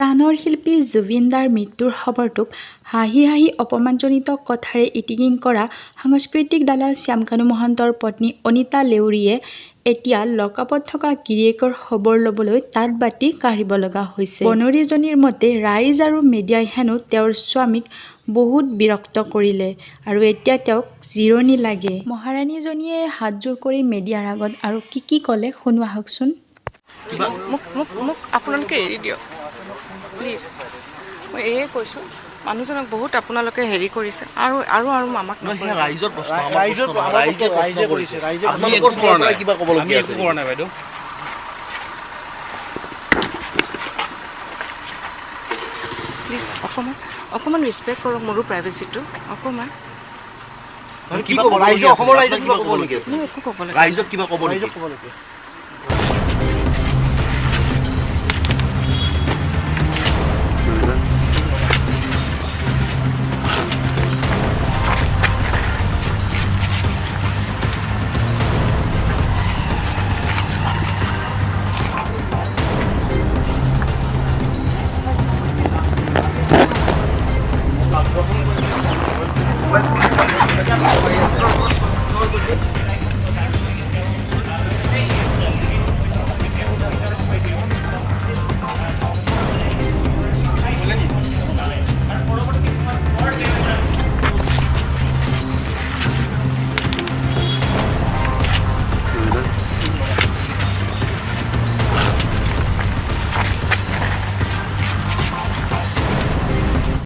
প্ৰাণৰ শিল্পী জুবিনদাৰ মৃত্যুৰ খবৰটোক হাঁহি হাঁহি অপমানজনিত কথাৰে ইতিকিং কৰা সাংস্কৃতিক দালাল শ্যামকানু মহন্তৰ পত্নী অনিতা লেউৰীয়ে এতিয়া লকআপত থকা গিৰিয়েকৰ খবৰ ল'বলৈ তাঁত বাতি কাঢ়িব লগা হৈছে। বনৰীজনীৰ মতে ৰাইজ আৰু মিডিয়াই হেনো তেওঁৰ স্বামীক বহুত বিৰক্ত কৰিলে আৰু এতিয়া তেওঁক জিৰণি লাগে। মহাৰাণীজনীয়ে হাতযোৰ কৰি মিডিয়াৰ আগত আৰু কি ক'লে শুনো আহকচোন। মোক আপোনালোকে এৰি দিয়ক প্লিজ। মই এয়ে কৈছোঁ, মানুহজনক বহুত আপোনালোকে হেৰি কৰিছে আৰু আৰু আৰু আমাক প্লিজ অকণমান ৰেচপেক্ট কৰক মোৰো প্ৰাইভেচিটো অকণমান। কিবা ক'ব লাগে? একো ক'ব লাগে। ৰাইজক কিবা ক'ব লাগে?